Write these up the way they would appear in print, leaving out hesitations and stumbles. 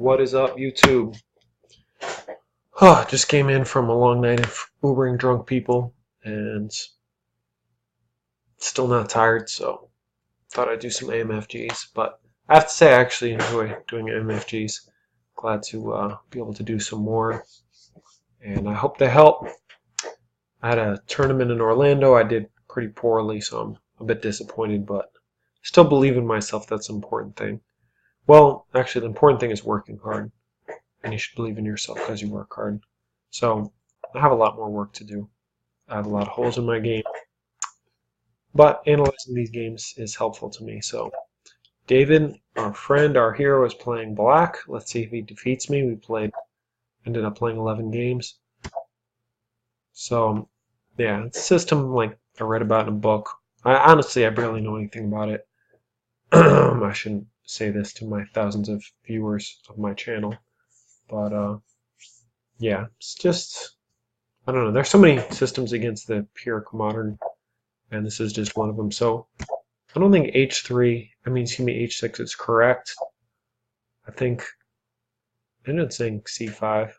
What is up, YouTube? Just came in from a long night of Ubering drunk people and still not tired, so thought I'd do some AMFGs. But I have to say, I actually enjoy doing AMFGs. Glad to be able to do some more, and I hope they help. I had a tournament in Orlando. I did pretty poorly, so I'm a bit disappointed, but still believe in myself. That's the important thing. Well, actually, the important thing is working hard. And you should believe in yourself because you work hard. So I have a lot more work to do. I have a lot of holes in my game, but analyzing these games is helpful to me. So David, our friend, our hero, is playing black. Let's see if he defeats me. Ended up playing 11 games. So yeah, it's a system like I read about in a book. I barely know anything about it. I shouldn't say this to my thousands of viewers of my channel, but yeah, it's just I don't know. There's so many systems against the pure modern, and this is just one of them. So I don't think h6 is correct. I think I ended up saying c5,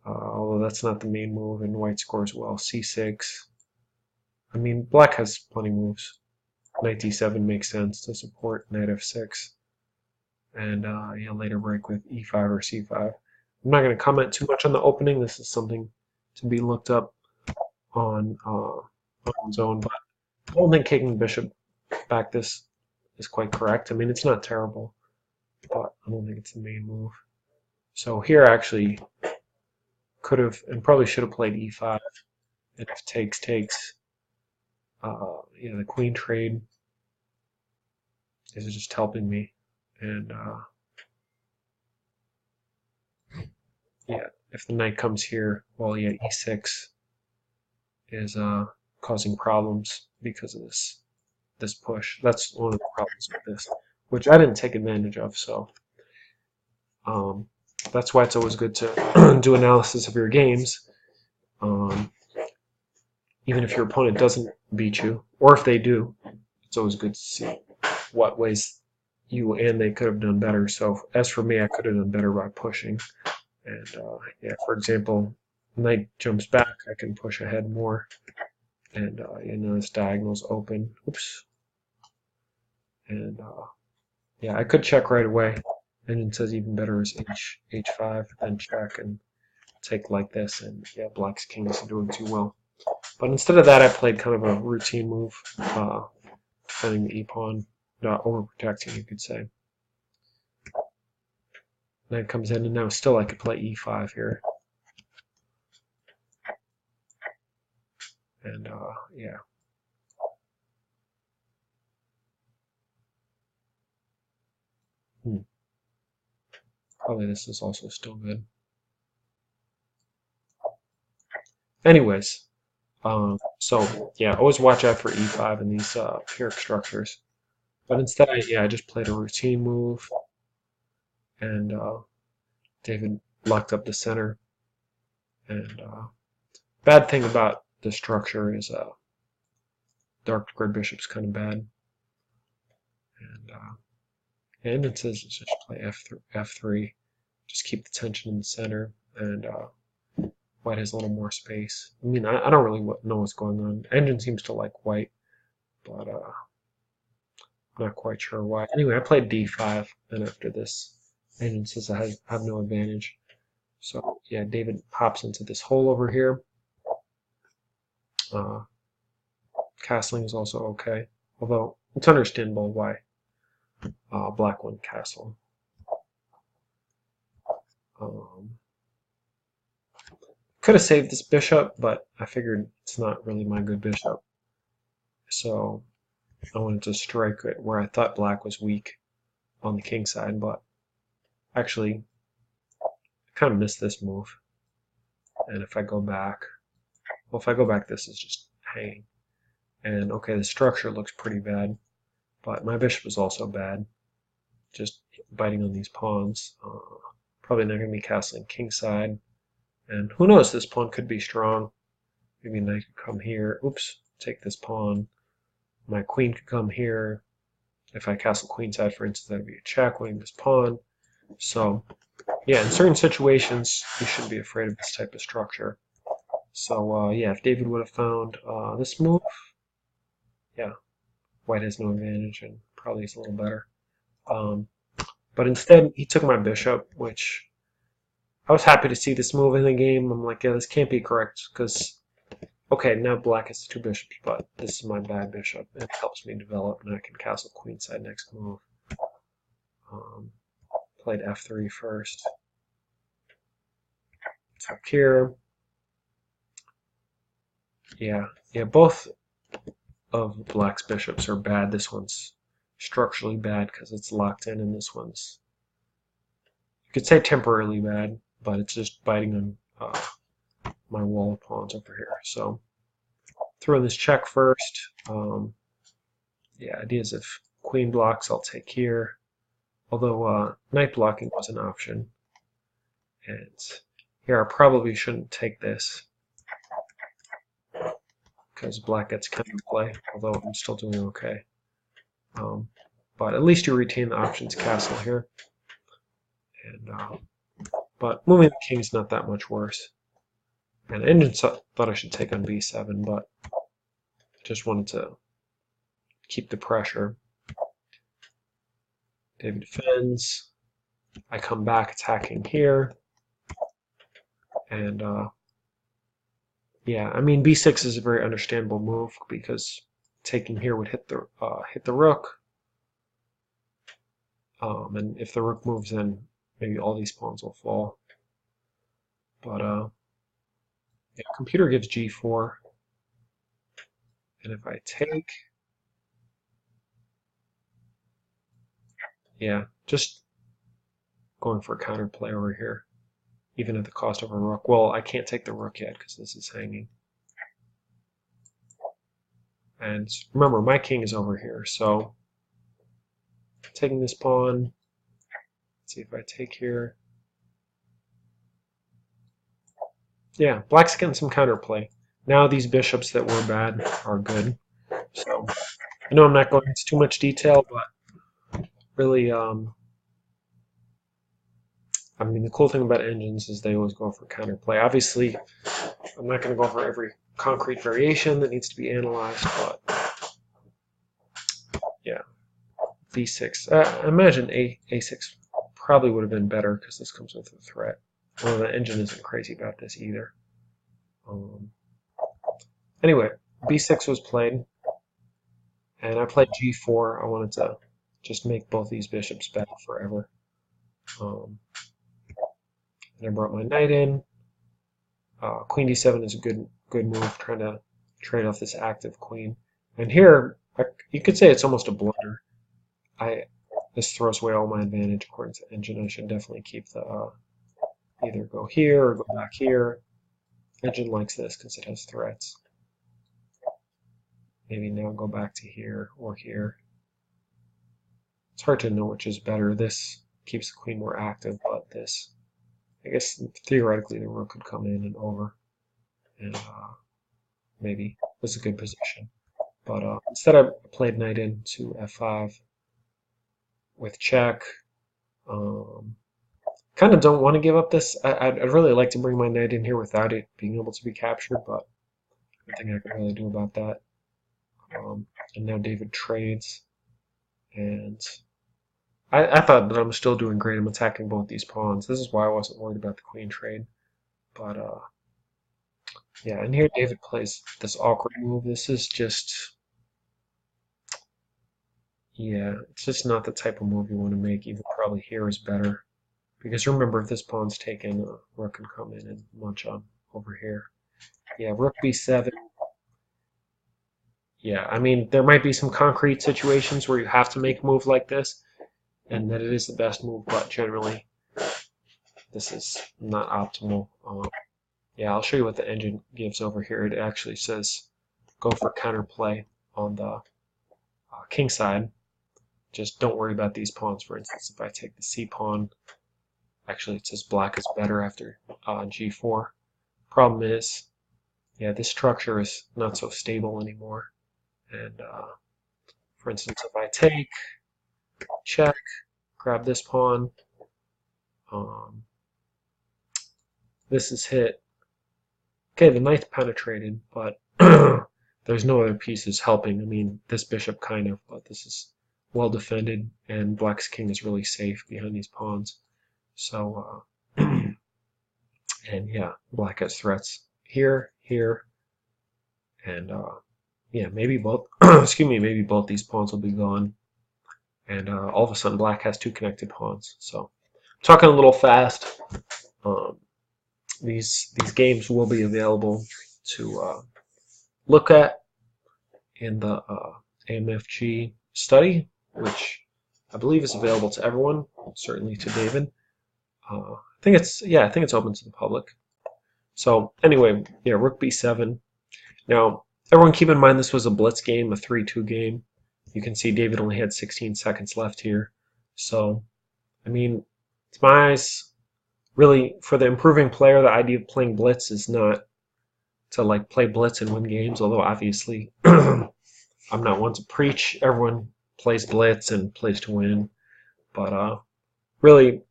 although that's not the main move, and white scores well. c6. I mean, black has plenty of moves. Knight d7 makes sense to support knight f6, and yeah, later break with e5 or c5. I'm not going to comment too much on the opening. This is something to be looked up on its own, but I don't think taking the bishop back this is quite correct. I mean, it's not terrible, but I don't think it's the main move. So here I actually could have and probably should have played e5. And if takes, the queen trade is just helping me. And yeah, if the knight comes here, well, yeah, e6 is causing problems because of this push. That's one of the problems with this, which I didn't take advantage of. So that's why it's always good to do analysis of your games, even if your opponent doesn't beat you, or if they do. It's always good to see what ways you and they could have done better. So as for me, I could have done better by pushing. And yeah, for example, knight jumps back, I can push ahead more. And this diagonal's open. Oops. And yeah, I could check right away. And it says even better is h5, then check and take like this. And yeah, black's king isn't doing too well. But instead of that, I played kind of a routine move, defending the e-pawn, not overprotecting, you could say. Knight comes in, and now still I could play e5 here. And yeah. Probably this is also still good. Anyways, so yeah, always watch out for e5 in these Pyrrhic structures. But instead, I just played a routine move, and David locked up the center. And bad thing about the structure is dark square bishop's kind of bad. And it says just play f3, just keep the tension in the center, and white has a little more space. I mean, I don't really know what's going on. Engine seems to like white, but I'm not quite sure why. Anyway, I played d5, and after this, Engine says I have no advantage. So yeah, David hops into this hole over here. Castling is also okay, although it's understandable why black went castle. Could have saved this bishop, but I figured it's not really my good bishop. So I wanted to strike it where I thought black was weak on the king side, but actually I kind of missed this move. And if I go back, this is just hanging. And okay, the structure looks pretty bad, but my bishop is also bad. Just biting on these pawns. Probably not going to be castling king side. And who knows, this pawn could be strong. Maybe knight could come here. Oops, take this pawn. My queen could come here. If I castle queenside, for instance, that would be a check, winning this pawn. So yeah, in certain situations, you shouldn't be afraid of this type of structure. So yeah, if David would have found this move, yeah, white has no advantage and probably is a little better. Um, but instead, he took my bishop, which I was happy to see this move in the game. I'm like, yeah, this can't be correct because, okay, now black has two bishops, but this is my bad bishop. It helps me develop, and I can castle queenside next move. Um, played f3 first. Took here. Yeah, both of black's bishops are bad. This one's structurally bad because it's locked in, and this one's, you could say temporarily bad, but it's just biting on my wall of pawns over here. So throw this check first. Yeah, ideas if queen blocks, I'll take here. Although knight blocking was an option. And here I probably shouldn't take this because black gets counterplay, although I'm still doing okay. But at least you retain the options castle here. And but moving the king's not that much worse. And engine thought I should take on b7, but just wanted to keep the pressure. David defends. I come back attacking here. And yeah, I mean b6 is a very understandable move because taking here would hit the rook. And if the rook moves in, maybe all these pawns will fall. But yeah, computer gives g4. And if I take, yeah, just going for a counterplay over here, even at the cost of a rook. Well, I can't take the rook yet because this is hanging. And remember, my king is over here, so taking this pawn. Let's see if I take here. Yeah, black's getting some counterplay. Now these bishops that were bad are good. So I know I'm not going into too much detail, but really, I mean, the cool thing about engines is they always go for counterplay. Obviously, I'm not going to go over every concrete variation that needs to be analyzed, but yeah, b6. I imagine a6 probably would have been better because this comes with a threat. Well, the engine isn't crazy about this either. Anyway, b6 was played, and I played g4. I wanted to just make both these bishops bad forever. And I brought my knight in. Queen d7 is a good move, trying to trade off this active queen. And here, you could say it's almost a blunder. This throws away all my advantage according to engine. I should definitely keep the either go here or go back here. Engine likes this because it has threats. Maybe now go back to here or here. It's hard to know which is better. This keeps the queen more active, but this, I guess theoretically the rook could come in and over, and maybe was a good position. But instead I played knight into f5 with check. Kind of don't want to give up this. I'd really like to bring my knight in here without it being able to be captured, but nothing I can really do about that. And now David trades, and I thought that I'm still doing great. I'm attacking both these pawns. This is why I wasn't worried about the queen trade. But yeah, and here David plays this awkward move. This is just, yeah, it's just not the type of move you want to make. Even probably here is better. Because remember, if this pawn's taken, rook can come in and munch on over here. Yeah, rook b7. Yeah, I mean, there might be some concrete situations where you have to make a move like this, and that it is the best move, but generally, this is not optimal. Yeah, I'll show you what the engine gives over here. It actually says go for counterplay on the king side. Just don't worry about these pawns. For instance, if I take the c pawn, actually it says black is better after g4. Problem is, yeah, this structure is not so stable anymore. And for instance, if I take, check, grab this pawn, this is hit. Okay, the knight penetrated, but there's no other pieces helping. I mean, this bishop kind of, but this is well defended, and black's king is really safe behind these pawns. So, and yeah, black has threats here, here, and yeah, maybe both. Excuse me, maybe both these pawns will be gone, and all of a sudden, black has two connected pawns. So, talking a little fast. Um, these games will be available to look at in the Amfg study, which I believe is available to everyone, certainly to David. I think it's open to the public. So anyway, yeah, Rook B7. Now, everyone keep in mind this was a blitz game, a 3-2 game. You can see David only had 16 seconds left here. So, I mean, to my eyes, really, for the improving player, the idea of playing blitz is not to like play blitz and win games, although obviously I'm not one to preach. Everyone plays blitz and plays to win. But really,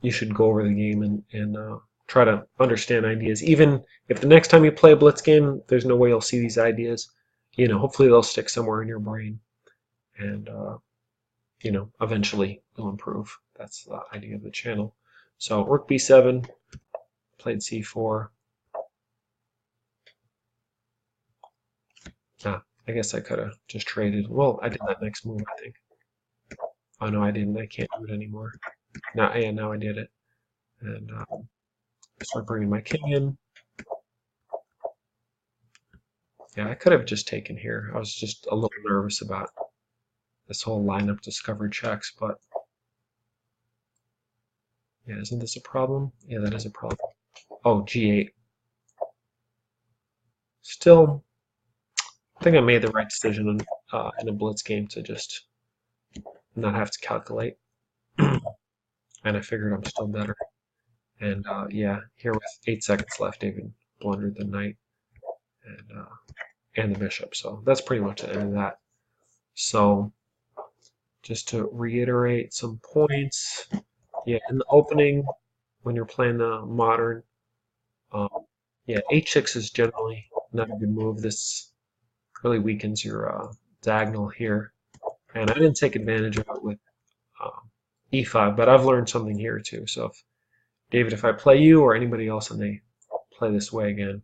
you should go over the game and try to understand ideas. Even if the next time you play a blitz game, there's no way you'll see these ideas. You know, hopefully they'll stick somewhere in your brain, and you know, eventually you'll improve. That's the idea of the channel. So Rook B7, played C4. I guess I could have just traded. Well, I did that next move, I think. Oh no, I didn't. I can't do it anymore. Now, yeah, now I did it. And start bringing my king in. Yeah, I could have just taken here. I was just a little nervous about this whole lineup discovery checks, but yeah, isn't this a problem? Yeah, that is a problem. Oh, G8. Still, I think I made the right decision in a blitz game to just not have to calculate. And I figured I'm still better. And yeah, here with 8 seconds left, David blundered the knight and the bishop. So that's pretty much the end of that. So just to reiterate some points, yeah, in the opening, when you're playing the modern, yeah, h6 is generally not a good move. This really weakens your diagonal here. And I didn't take advantage of it with e5, but I've learned something here too. So if David, if I play you or anybody else and they play this way again,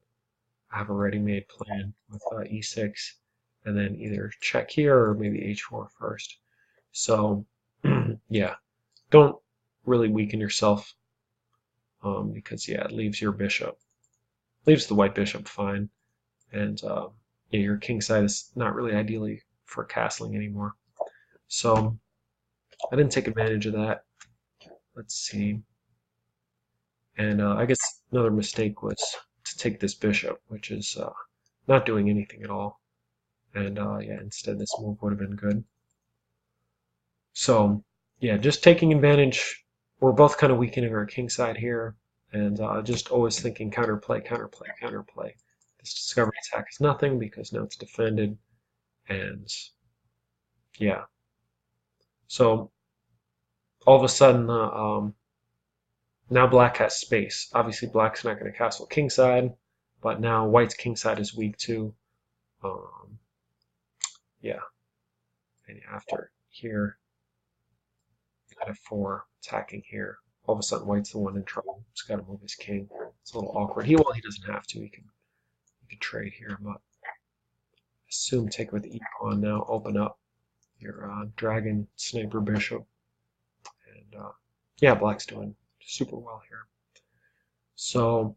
I have a ready-made plan with e6, and then either check here or maybe h4 first. So yeah, don't really weaken yourself because yeah, it leaves your bishop, leaves the white bishop fine, and yeah, your king side is not really ideally for castling anymore. So I didn't take advantage of that. Let's see. And I guess another mistake was to take this bishop, which is not doing anything at all. And yeah, instead this move would have been good. So yeah, just taking advantage. We're both kind of weakening our king side here, and just always thinking counterplay, counterplay, counterplay. This discovery attack is nothing because now it's defended, and yeah. So all of a sudden, now black has space. Obviously, black's not going to castle kingside, but now white's kingside is weak too. Yeah, and after here, kind of four attacking here. All of a sudden, white's the one in trouble. He's got to move his king. It's a little awkward. He doesn't have to. He can trade here, but assume take with the e pawn now. Open up your dragon sniper bishop, and yeah, black's doing super well here. So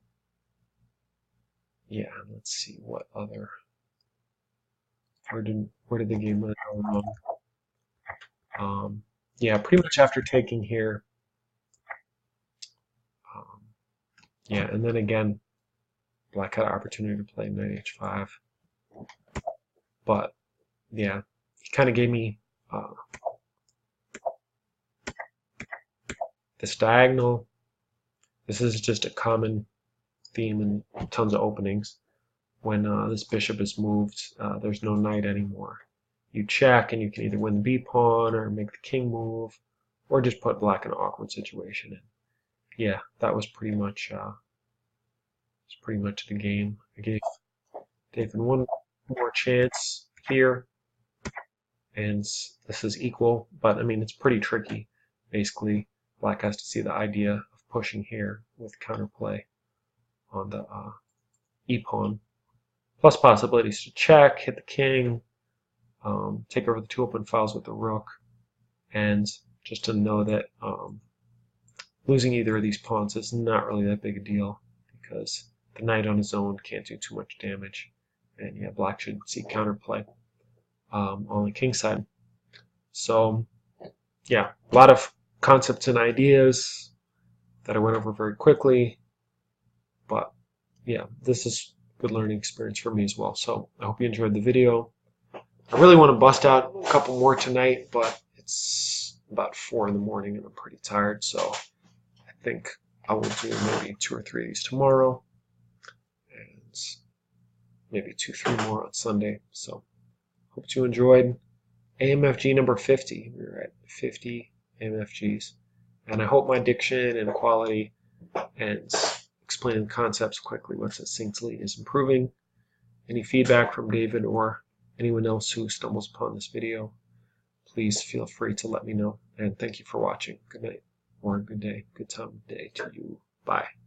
yeah, let's see what other. Where did the game go wrong? Yeah, pretty much after taking here. Yeah, and then again, black had an opportunity to play knight h5, but yeah, he kind of gave me this diagonal. This is just a common theme in tons of openings. When this bishop is moved, there's no knight anymore. You check, and you can either win the b pawn or make the king move, or just put black in an awkward situation. And yeah, that was pretty much pretty much the game. I gave David one more chance here, and this is equal, but I mean, it's pretty tricky. Basically, Black has to see the idea of pushing here with counterplay on the e-pawn, plus possibilities to check, hit the king, take over the two open files with the rook, and just to know that losing either of these pawns is not really that big a deal, because the knight on his own can't do too much damage, and yeah, Black should see counterplay on the king side. So yeah, a lot of concepts and ideas that I went over very quickly, but yeah, this is a good learning experience for me as well. So I hope you enjoyed the video. I really want to bust out a couple more tonight, but it's about 4 in the morning and I'm pretty tired, so I think I will do maybe 2 or 3 of these tomorrow, and maybe 2 or 3 more on Sunday. So hope you enjoyed AMFG number 50. We're at 50 AMFGs, and I hope my diction and quality and explaining concepts quickly but succinctly is improving. Any feedback from David or anyone else who stumbles upon this video, please feel free to let me know. And thank you for watching. Good night, or good day, good time of day to you. Bye.